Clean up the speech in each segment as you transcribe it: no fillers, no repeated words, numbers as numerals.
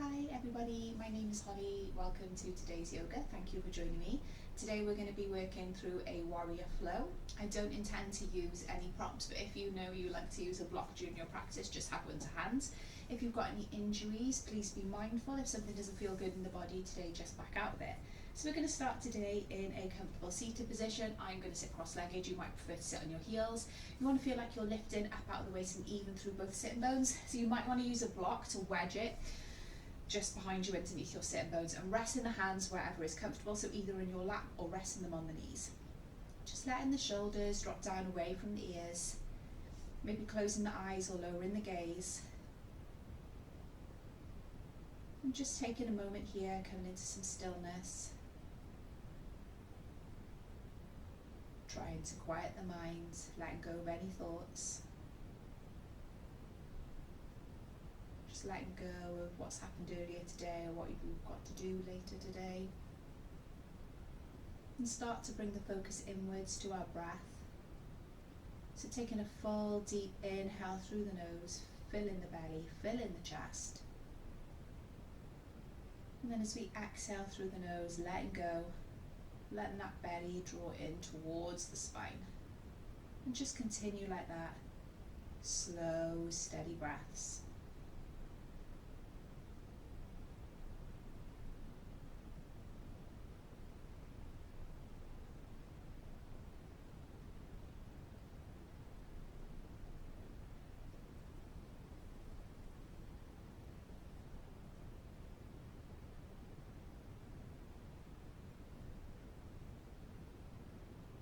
Hi everybody, my name is Holly. Welcome to today's yoga. Thank you for joining me. Today we're going to be working through a warrior flow. I don't intend to use any props, but if you know you like to use a block during your practice, just have one to hand. If you've got any injuries, please be mindful. If something doesn't feel good in the body today, just back out of it. So we're going to start today in a comfortable seated position. I'm going to sit cross-legged. You might prefer to sit on your heels. You want to feel like you're lifting up out of the waist and even through both sitting bones. So you might want to use a block to wedge it just behind you underneath your sitting bones, and rest in the hands wherever is comfortable, so either in your lap or resting them on the knees. Just letting the shoulders drop down away from the ears, maybe closing the eyes or lowering the gaze. And just taking a moment here, coming into some stillness. Trying to quiet the mind, letting go of any thoughts. Just letting go of what's happened earlier today or what you've got to do later today. And start to bring the focus inwards to our breath. So taking a full deep inhale through the nose, filling the belly, filling the chest. And then as we exhale through the nose, letting go, letting that belly draw in towards the spine. And just continue like that. Slow, steady breaths.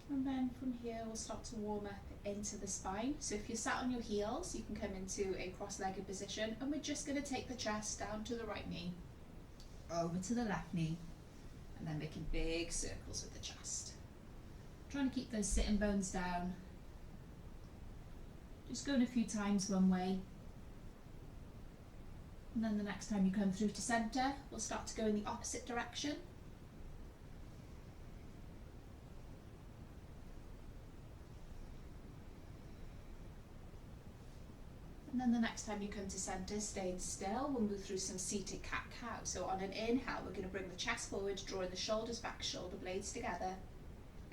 And then from here we'll start to warm up into the spine. So if you're sat on your heels, you can come into a cross-legged position, and we're just going to take the chest down to the right knee, over to the left knee, and then making big circles with the chest. Trying to keep those sitting bones down. Just going a few times one way. And then the next time you come through to centre, we'll start to go in the opposite direction. And then the next time you come to centre, staying still, we'll move through some seated cat-cow. So on an inhale, we're going to bring the chest forward, drawing the shoulders back, shoulder blades together.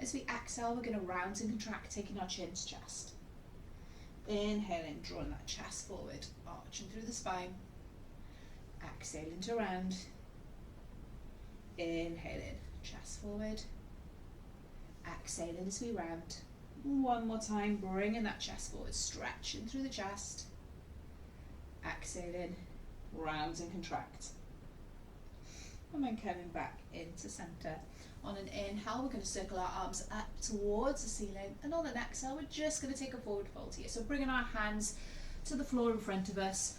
As we exhale, we're going to round and contract, taking our chin to chest. Inhaling, drawing that chest forward, arching through the spine. Exhaling to round. Inhaling, chest forward. Exhaling as we round. One more time, bringing that chest forward, stretching through the chest. Exhaling, round and contract. And then coming back into centre. On an inhale, we're going to circle our arms up towards the ceiling, and on an exhale, we're just going to take a forward fold here. So bringing our hands to the floor in front of us,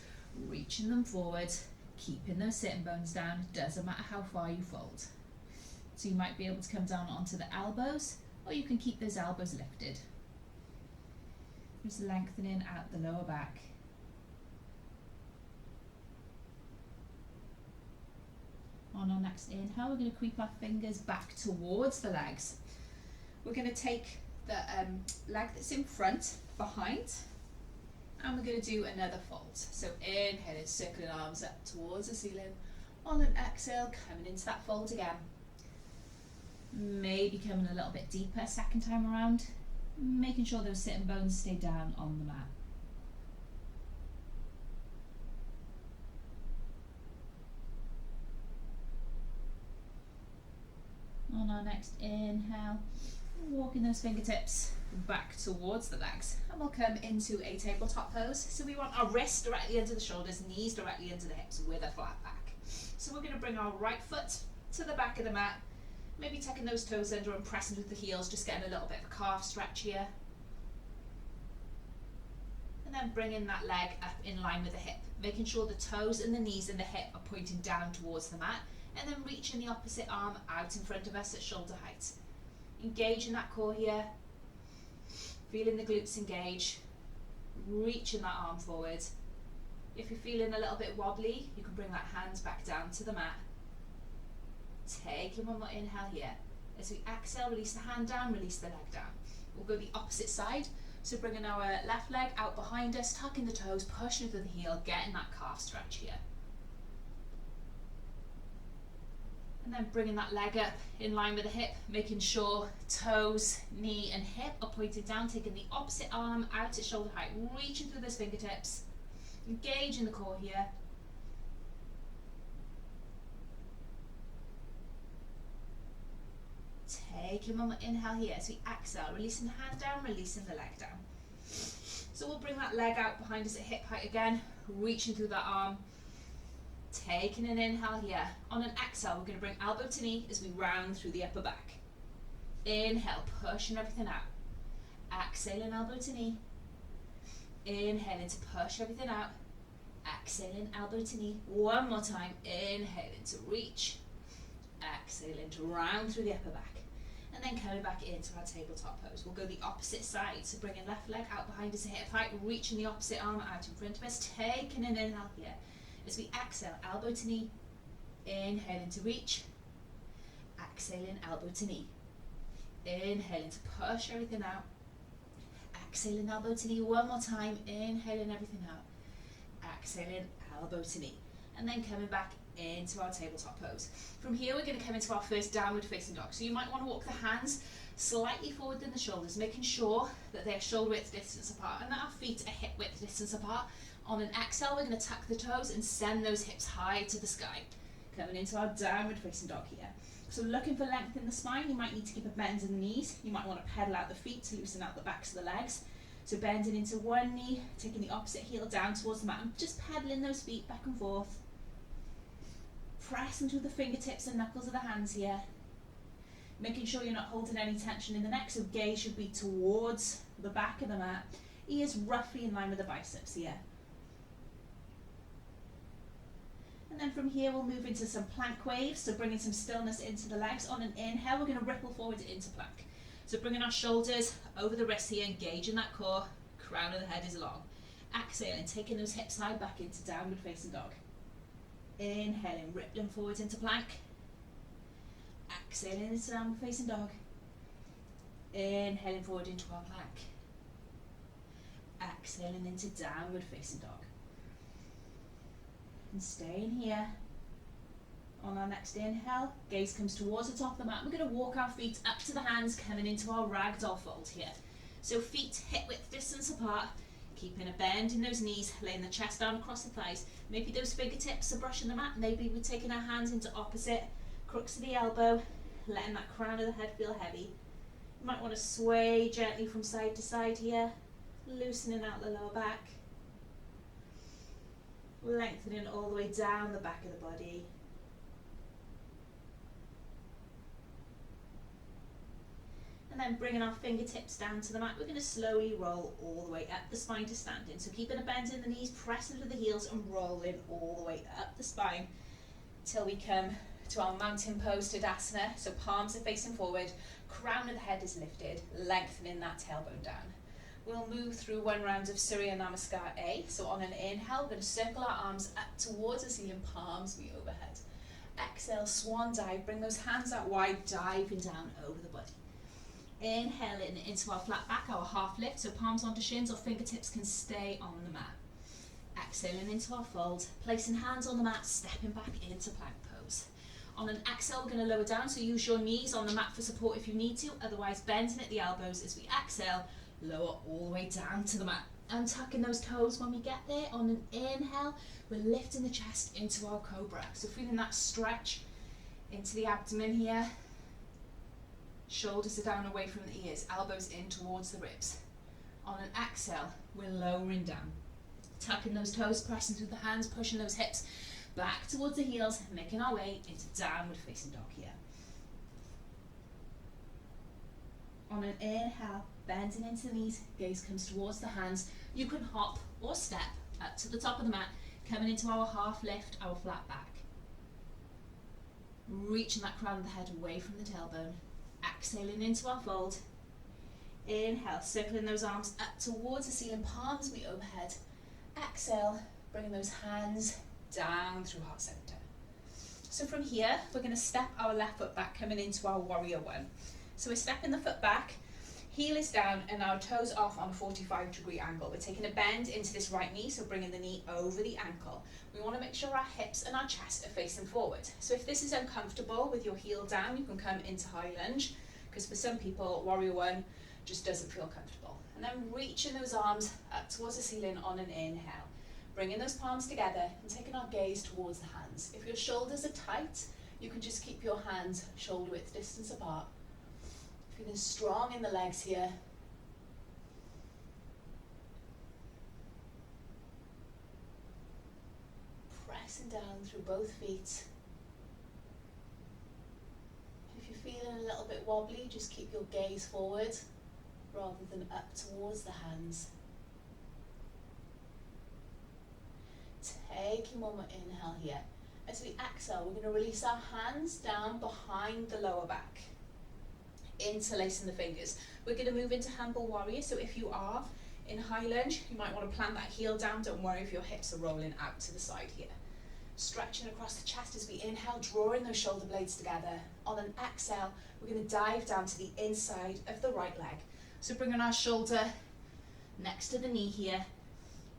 reaching them forward, keeping those sitting bones down. It doesn't matter how far you fold. So you might be able to come down onto the elbows, or you can keep those elbows lifted. Just lengthening out the lower back. On our next inhale, we're going to creep our fingers back towards the legs. We're going to take the leg that's in front, behind, and we're going to do another fold. So inhaling, circling arms up towards the ceiling. On an exhale, coming into that fold again. Maybe coming a little bit deeper second time around, making sure those sitting bones stay down on the mat. On our next inhale, walking those fingertips back towards the legs, and we'll come into a tabletop pose. So we want our wrists directly under the shoulders, knees directly into the hips with a flat back. So we're going to bring our right foot to the back of the mat, maybe tucking those toes under and pressing with the heels, just getting a little bit of a calf stretch here. And then bringing that leg up in line with the hip, making sure the toes and the knees and the hip are pointing down towards the mat. And then reaching the opposite arm out in front of us at shoulder height. Engaging that core here. Feeling the glutes engage. Reaching that arm forward. If you're feeling a little bit wobbly, you can bring that hand back down to the mat. Taking one more inhale here. As we exhale, release the hand down, release the leg down. We'll go the opposite side. So bringing our left leg out behind us, tucking the toes, pushing through the heel, getting that calf stretch here. And then bringing that leg up in line with the hip, making sure toes, knee and hip are pointed down, taking the opposite arm out at shoulder height, reaching through those fingertips, engaging the core here. Taking one more inhale here as we exhale, releasing the hand down, releasing the leg down. So we'll bring that leg out behind us at hip height again, reaching through that arm. Taking an inhale here. On an exhale, we're going to bring elbow to knee as we round through the upper back. Inhale, pushing everything out. Exhaling, elbow to knee. Inhaling to push everything out. Exhaling, elbow to knee. One more time. Inhaling to reach. Exhaling to round through the upper back. And then coming back into our tabletop pose. We'll go the opposite side. So bringing left leg out behind us at hip height, reaching the opposite arm out in front of us. Taking an inhale here. As we exhale, elbow to knee, inhaling to reach, exhaling, elbow to knee, inhaling to push everything out, exhaling, elbow to knee, one more time, inhaling everything out, exhaling, elbow to knee, and then coming back into our tabletop pose. From here we're going to come into our first downward facing dog, so you might want to walk the hands slightly forward than the shoulders, making sure that they're shoulder width distance apart and that our feet are hip width distance apart. On an exhale, we're going to tuck the toes and send those hips high to the sky. Coming into our downward facing dog here. So looking for length in the spine, you might need to keep a bend in the knees. You might want to pedal out the feet to loosen out the backs of the legs. So bending into one knee, taking the opposite heel down towards the mat and just pedaling those feet back and forth. Pressing through the fingertips and knuckles of the hands here. Making sure you're not holding any tension in the neck, so gaze should be towards the back of the mat. Ears roughly in line with the biceps here. And then from here we'll move into some plank waves, so bringing some stillness into the legs. On an inhale, we're going to ripple forward into plank. So bringing our shoulders over the wrists here, engaging that core, crown of the head is long. Exhaling, taking those hips high back into downward facing dog. Inhaling, rippling forward into plank. Exhaling into downward facing dog. Inhaling forward into our plank. Exhaling into downward facing dog. And staying here. On our next inhale, gaze comes towards the top of the mat. We're going to walk our feet up to the hands, coming into our ragdoll fold here. So feet hip width distance apart, keeping a bend in those knees, laying the chest down across the thighs. Maybe those fingertips are brushing the mat. Maybe we're taking our hands into opposite crooks of the elbow, letting that crown of the head feel heavy. You might want to sway gently from side to side here, loosening out the lower back. Lengthening all the way down the back of the body. And then bringing our fingertips down to the mat, we're going to slowly roll all the way up the spine to standing. So keeping a bend in the knees, pressing through the heels and rolling all the way up the spine till we come to our mountain pose Tadasana. So palms are facing forward, crown of the head is lifted, lengthening that tailbone down. We'll move through one round of Surya Namaskar A. So on an inhale, we're going to circle our arms up towards the ceiling, palms be overhead. Exhale, swan dive, bring those hands out wide, diving down over the body. Inhaling into our flat back, our half lift, so palms onto shins or fingertips can stay on the mat. Exhaling into our fold, placing hands on the mat, stepping back into plank pose. On an exhale, we're going to lower down, so use your knees on the mat for support if you need to, otherwise bending at the elbows as we exhale. Lower all the way down to the mat and tucking those toes when we get there. On an inhale, we're lifting the chest into our Cobra. So feeling that stretch into the abdomen here. Shoulders are down away from the ears, elbows in towards the ribs. On an exhale, we're lowering down. Tucking those toes, pressing through the hands, pushing those hips back towards the heels, making our way into downward facing dog here. On an inhale, bending into the knees, gaze comes towards the hands. You can hop or step up to the top of the mat, coming into our half lift, our flat back. Reaching that crown of the head away from the tailbone. Exhaling into our fold. Inhale, circling those arms up towards the ceiling, palms be overhead. Exhale, bringing those hands down through heart center. So from here, we're going to step our left foot back, coming into our warrior one. So we're stepping the foot back, Heel is down and our toes off on a 45-degree angle. We're taking a bend into this right knee, so bringing the knee over the ankle. We want to make sure our hips and our chest are facing forward. So if this is uncomfortable with your heel down, you can come into high lunge, because for some people, Warrior One just doesn't feel comfortable. And then reaching those arms up towards the ceiling on an inhale. Bringing those palms together and taking our gaze towards the hands. If your shoulders are tight, you can just keep your hands shoulder width distance apart. Feeling strong in the legs here. Pressing down through both feet. If you're feeling a little bit wobbly, just keep your gaze forward rather than up towards the hands. Taking one more inhale here. As we exhale, we're going to release our hands down behind the lower back, interlacing the fingers. We're going to move into Handball Warrior, so if you are in high lunge, you might want to plant that heel down. Don't worry if your hips are rolling out to the side here. Stretching across the chest as we inhale, drawing those shoulder blades together. On an exhale, we're going to dive down to the inside of the right leg. So bringing our shoulder next to the knee here.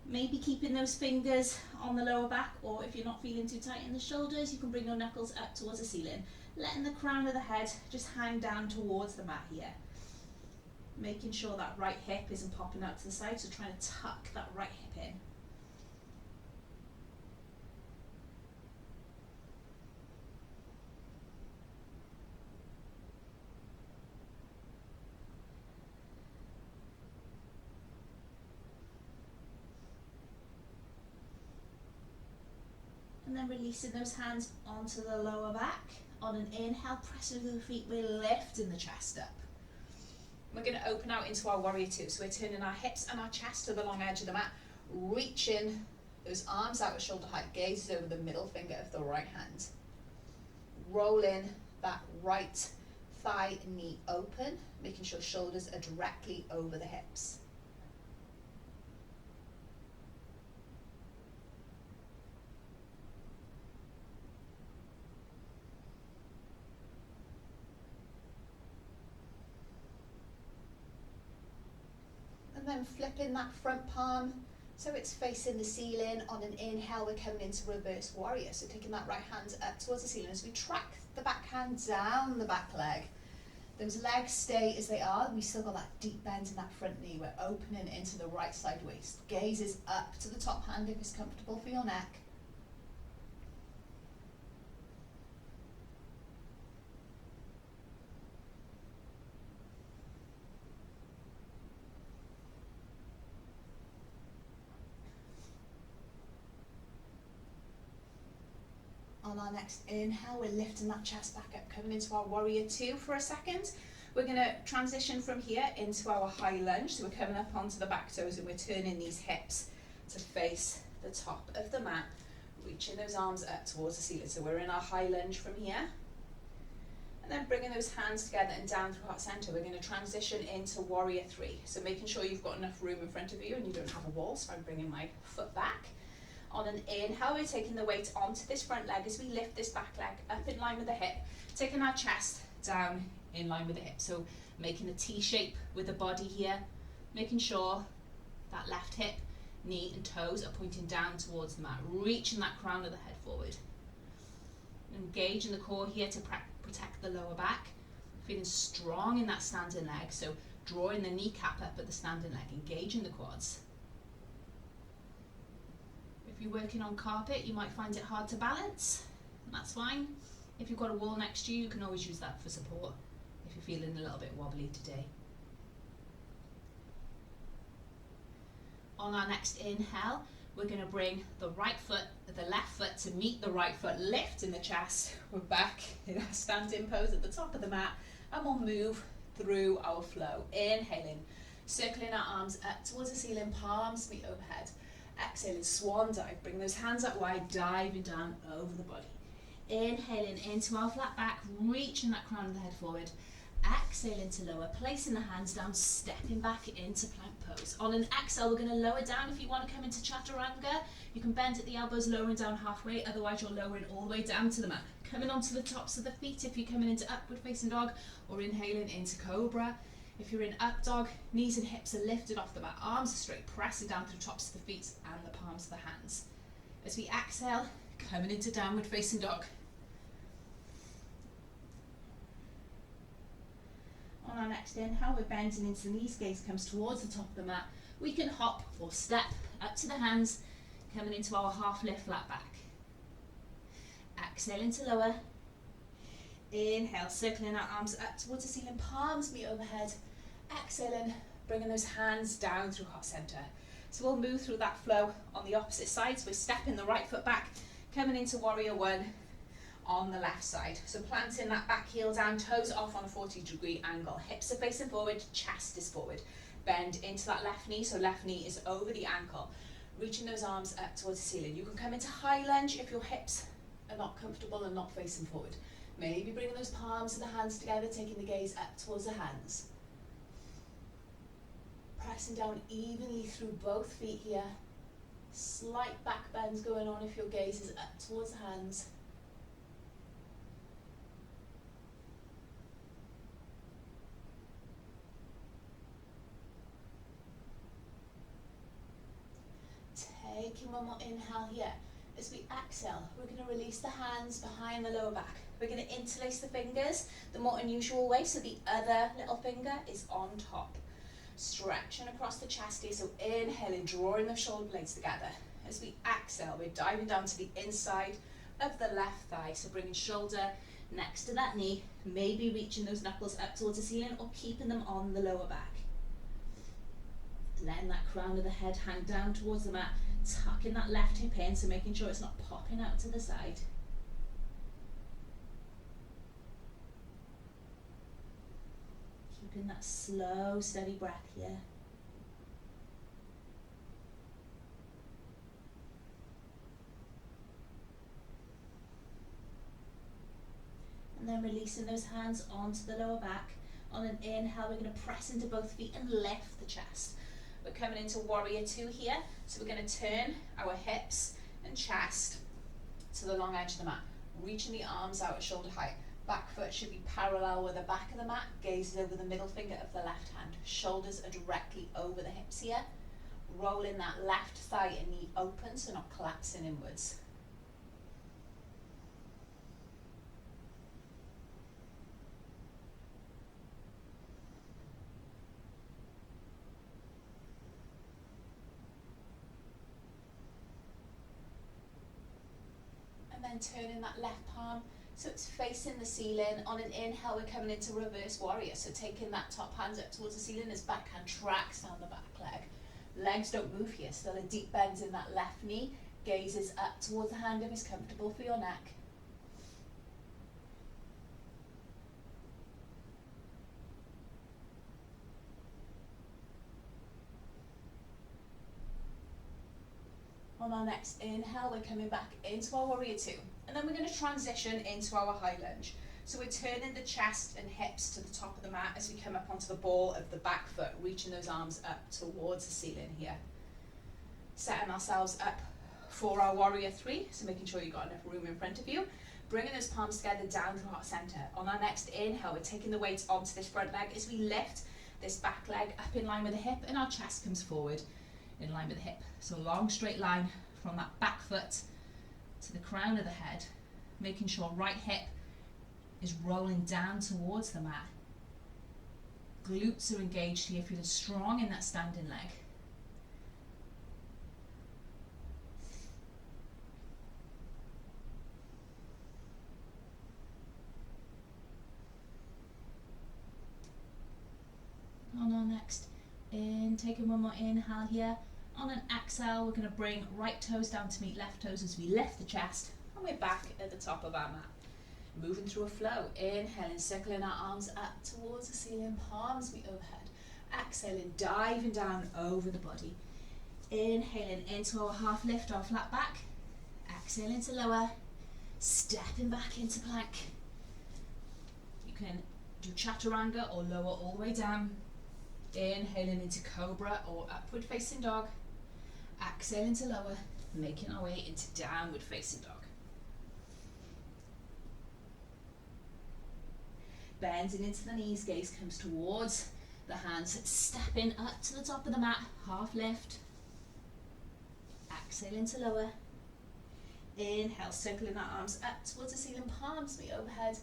Maybe keeping those fingers on the lower back, or if you're not feeling too tight in the shoulders, you can bring your knuckles up towards the ceiling. Letting the crown of the head just hang down towards the mat here. Making sure that right hip isn't popping out to the side, so trying to tuck that right hip in. And then releasing those hands onto the lower back. On an inhale, pressing through the feet, we're lifting the chest up. We're going to open out into our Warrior Two. So we're turning our hips and our chest to the long edge of the mat, reaching those arms out at shoulder height, gazes over the middle finger of the right hand. Rolling that right thigh and knee open, making sure shoulders are directly over the hips. And then flipping that front palm so it's facing the ceiling. On an inhale, we're coming into reverse warrior. So taking that right hand up towards the ceiling as we track the back hand down the back leg. Those legs stay as they are. We still got that deep bend in that front knee. We're opening into the right side waist. Gaze is up to the top hand if it's comfortable for your neck. On our next inhale, we're lifting that chest back up, coming into our Warrior Two for a second. We're going to transition from here into our high lunge. So we're coming up onto the back toes and we're turning these hips to face the top of the mat, reaching those arms up towards the ceiling. So we're in our high lunge from here. And then bringing those hands together and down through heart center, we're going to transition into Warrior Three. So making sure you've got enough room in front of you and you don't have a wall. So I'm bringing my foot back. On an inhale, we're taking the weight onto this front leg as we lift this back leg up in line with the hip, taking our chest down in line with the hip. So making a T shape with the body here, making sure that left hip, knee and toes are pointing down towards the mat, reaching that crown of the head forward. Engaging the core here to protect the lower back, feeling strong in that standing leg. So drawing the kneecap up at the standing leg, engaging the quads. If you're working on carpet, you might find it hard to balance, and that's fine. If you've got a wall next to you, you can always use that for support if you're feeling a little bit wobbly today. On our next inhale, we're going to bring the left foot to meet the right foot, lifting the chest. We're back in our standing pose at the top of the mat, and we'll move through our flow. Inhaling, circling our arms up towards the ceiling, palms meet overhead. Exhaling, swan dive, bring those hands up wide, diving down over the body. Inhaling into our flat back, reaching that crown of the head forward. Exhaling to lower, placing the hands down, stepping back into plank pose. On an exhale, we're going to lower down. If you want to come into chaturanga, you can bend at the elbows, lowering down halfway, otherwise you're lowering all the way down to the mat. Coming onto the tops of the feet if you're coming into upward facing dog, or inhaling into Cobra. If you're in up dog, knees and hips are lifted off the mat, arms are straight, pressing down through tops of the feet and the palms of the hands. As we exhale, coming into downward facing dog. On our next inhale, we're bending into the knees, gaze comes towards the top of the mat. We can hop or step up to the hands, coming into our half lift, flat back. Exhale into lower. Inhale, circling our arms up towards the ceiling, palms meet overhead. Exhaling, bringing those hands down through heart center. So we'll move through that flow on the opposite side. So we're stepping the right foot back, coming into warrior one on the left side. So planting that back heel down, toes off on a 40-degree angle. Hips are facing forward, chest is forward. Bend into that left knee, so left knee is over the ankle. Reaching those arms up towards the ceiling. You can come into high lunge if your hips are not comfortable and not facing forward. Maybe bringing those palms of the hands together, taking the gaze up towards the hands. Pressing down evenly through both feet here. Slight back bends going on if your gaze is up towards the hands. Taking one more inhale here. As we exhale, we're going to release the hands behind the lower back. We're going to interlace the fingers the more unusual way, so the other little finger is on top. Stretching across the chest here, so inhaling, drawing the shoulder blades together. As we exhale, we're diving down to the inside of the left thigh, so bringing shoulder next to that knee, maybe reaching those knuckles up towards the ceiling or keeping them on the lower back. Letting that crown of the head hang down towards the mat, tucking that left hip in, so making sure it's not popping out to the side. Keeping that slow, steady breath here. And then releasing those hands onto the lower back. On an inhale, we're going to press into both feet and lift the chest. We're coming into warrior two here, so we're going to turn our hips and chest to the long edge of the mat, reaching the arms out at shoulder height. Back foot should be parallel with the back of the mat, gazes over the middle finger of the left hand. Shoulders are directly over the hips here. Rolling that left thigh and knee open, so not collapsing inwards. And turning that left palm so it's facing the ceiling. On an inhale, we're coming into reverse warrior, so taking that top hand up towards the ceiling as backhand tracks down the back leg. Legs don't move here, still a deep bend in that left knee. Gazes up towards the hand if it's comfortable for your neck. On our next inhale, we're coming back into our warrior two. And then we're going to transition into our high lunge. So we're turning the chest and hips to the top of the mat as we come up onto the ball of the back foot, reaching those arms up towards the ceiling here. Setting ourselves up for our warrior three, so making sure you've got enough room in front of you. Bringing those palms together down through heart center. On our next inhale, we're taking the weight onto this front leg as we lift this back leg up in line with the hip and our chest comes forward in line with the hip. So long straight line from that back foot to the crown of the head, making sure right hip is rolling down towards the mat. Glutes are engaged here, feeling strong in that standing leg. On our next taking one more inhale here. On an exhale, we're going to bring right toes down to meet left toes as we lift the chest, and we're back at the top of our mat. Moving through a flow, inhaling, circling our arms up towards the ceiling, palms meet overhead. Exhaling, diving down over the body. Inhaling into our half lift, our flat back. Exhaling to lower, stepping back into plank. You can do chaturanga or lower all the way down. Inhaling into cobra or upward facing dog. Exhaling to lower, making our way into downward facing dog. Bending into the knees, gaze comes towards The hands stepping up to the top of the mat, half lift. Exhale into lower. Inhale, circling our arms up towards the ceiling, palms meet overhead.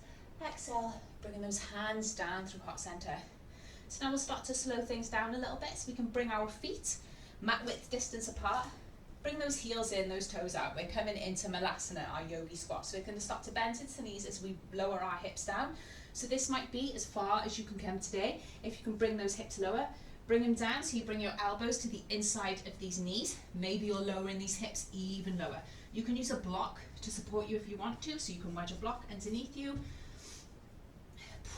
Exhale, bringing those hands down through heart center. So now we'll start to slow things down a little bit so we can bring our feet mat width distance apart. Bring those heels in, those toes out. We're coming into Malasana, our yogi squat. So we're going to start to bend into the knees as we lower our hips down. So this might be as far as you can come today. If you can bring those hips lower, bring them down so you bring your elbows to the inside of these knees. Maybe you're lowering these hips even lower. You can use a block to support you if you want to, so you can wedge a block underneath you.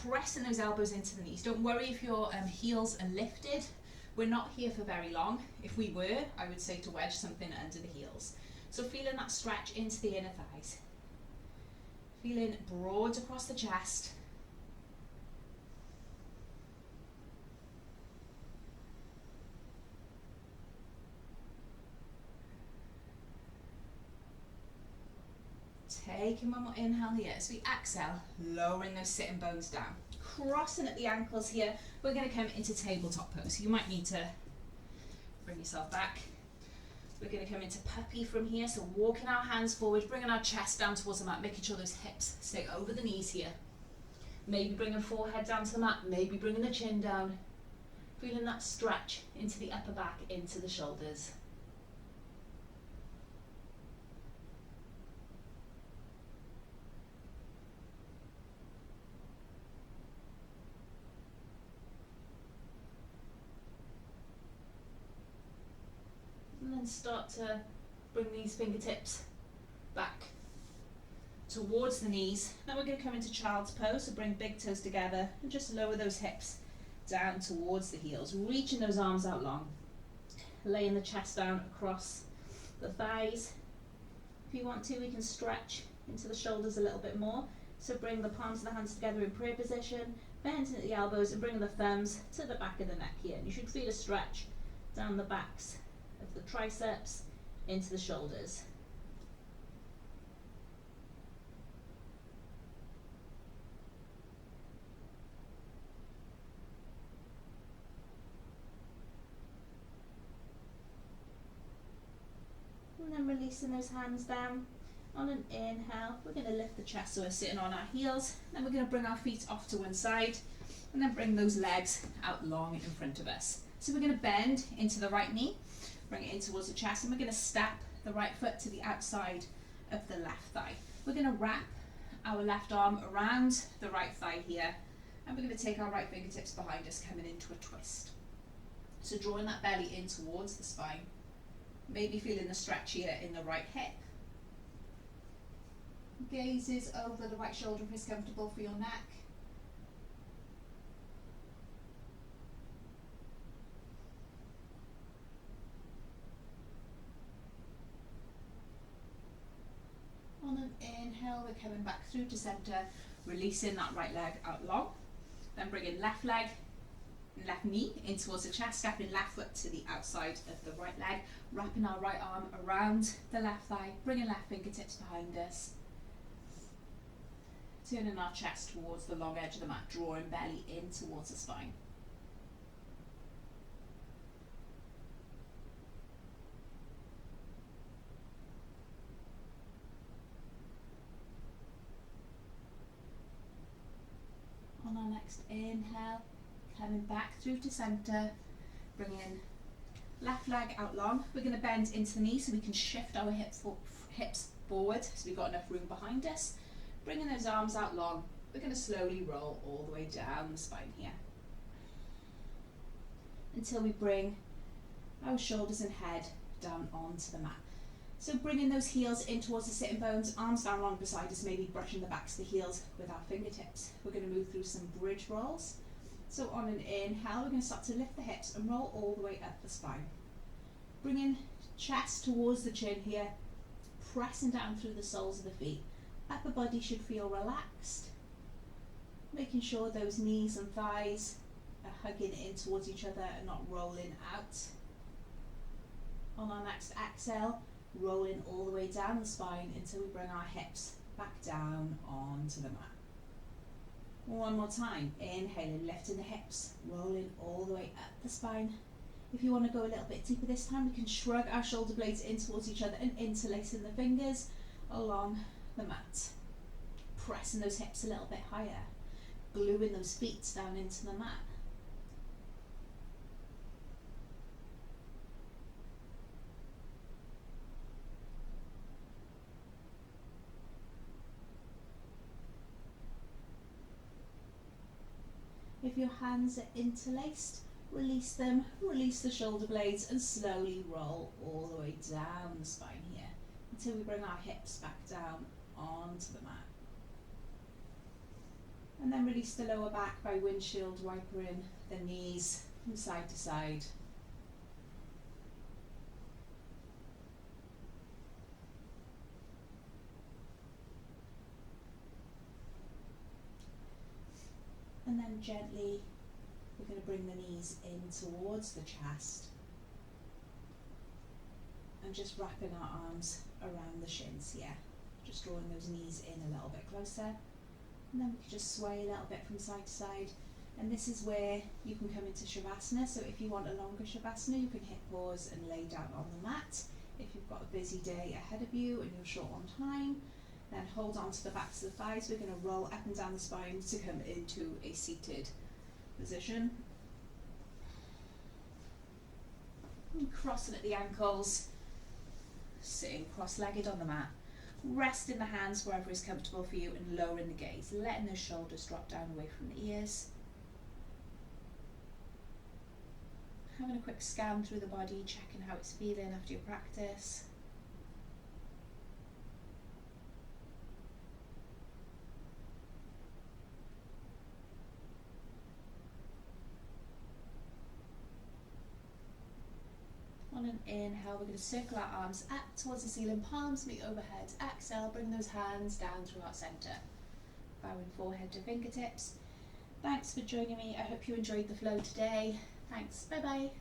Pressing those elbows into the knees. Don't worry if your heels are lifted. We're not here for very long. If we were, I would say to wedge something under the heels. So feeling that stretch into the inner thighs. Feeling broad across the chest. Taking one more inhale here. As we exhale, lowering those sitting bones down. Crossing at the ankles here. We're going to come into tabletop pose. You might need to bring yourself back. We're going to come into puppy from here. So walking our hands forward, bringing our chest down towards the mat, making sure those hips stay over the knees here. Maybe bringing forehead down to the mat, maybe bringing the chin down. Feeling that stretch into the upper back, into the shoulders. And then start to bring these fingertips back towards the knees. Now we're going to come into child's pose, so bring big toes together and just lower those hips down towards the heels, reaching those arms out long, laying the chest down across the thighs. If you want to, we can stretch into the shoulders a little bit more. So bring the palms of the hands together in prayer position, bending at the elbows and bringing the thumbs to the back of the neck here. And you should feel a stretch down the backs of the triceps into the shoulders. And then releasing those hands down. On an inhale, we're going to lift the chest so we're sitting on our heels. Then we're going to bring our feet off to one side and then bring those legs out long in front of us. So we're going to bend into the right knee, bring it in towards the chest, and we're going to step the right foot to the outside of the left thigh. We're going to wrap our left arm around the right thigh here, and we're going to take our right fingertips behind us, coming into a twist. So drawing that belly in towards the spine. Maybe feeling the stretch here in the right hip. Gazes over the right shoulder if it's comfortable for your neck. On an inhale, we're coming back through to center, releasing that right leg out long. Then bringing left leg, left knee in towards the chest, stepping left foot to the outside of the right leg, wrapping our right arm around the left thigh, bringing left fingertips behind us. Turning our chest towards the long edge of the mat, drawing belly in towards the spine. On our next inhale, coming back through to center, bringing left leg out long. We're going to bend into the knee so we can shift our hips forward so we've got enough room behind us. Bringing those arms out long, we're going to slowly roll all the way down the spine here until we bring our shoulders and head down onto the mat. So bringing those heels in towards the sitting bones, arms down long beside us, maybe brushing the backs of the heels with our fingertips. We're going to move through some bridge rolls. So on an inhale, we're going to start to lift the hips and roll all the way up the spine. Bringing chest towards the chin here, pressing down through the soles of the feet. Upper body should feel relaxed. Making sure those knees and thighs are hugging in towards each other and not rolling out. On our next exhale, rolling all the way down the spine until we bring our hips back down onto the mat. One more time, inhaling, lifting the hips, rolling all the way up the spine. If you want to go a little bit deeper this time, we can shrug our shoulder blades in towards each other and interlacing the fingers along the mat. Pressing those hips a little bit higher, gluing those feet down into the mat. If your hands are interlaced, release them, release the shoulder blades and slowly roll all the way down the spine here until we bring our hips back down onto the mat. And then release the lower back by windshield wipering the knees from side to side. And then gently, we're going to bring the knees in towards the chest and just wrapping our arms around the shins here. Just drawing those knees in a little bit closer. And then we can just sway a little bit from side to side. And this is where you can come into Shavasana. So if you want a longer Shavasana, you can hit pause and lay down on the mat. If you've got a busy day ahead of you and you're short on time, then hold on to the backs of the thighs. We're going to roll up and down the spine to come into a seated position. And crossing at the ankles, sitting cross-legged on the mat. Resting the hands wherever is comfortable for you and lowering the gaze, letting the shoulders drop down away from the ears. Having a quick scan through the body, checking how it's feeling after your practice. On an inhale, we're going to circle our arms up towards the ceiling, palms meet overhead. Exhale, bring those hands down through our centre. Bowing forehead to fingertips. Thanks for joining me. I hope you enjoyed the flow today. Thanks. Bye bye.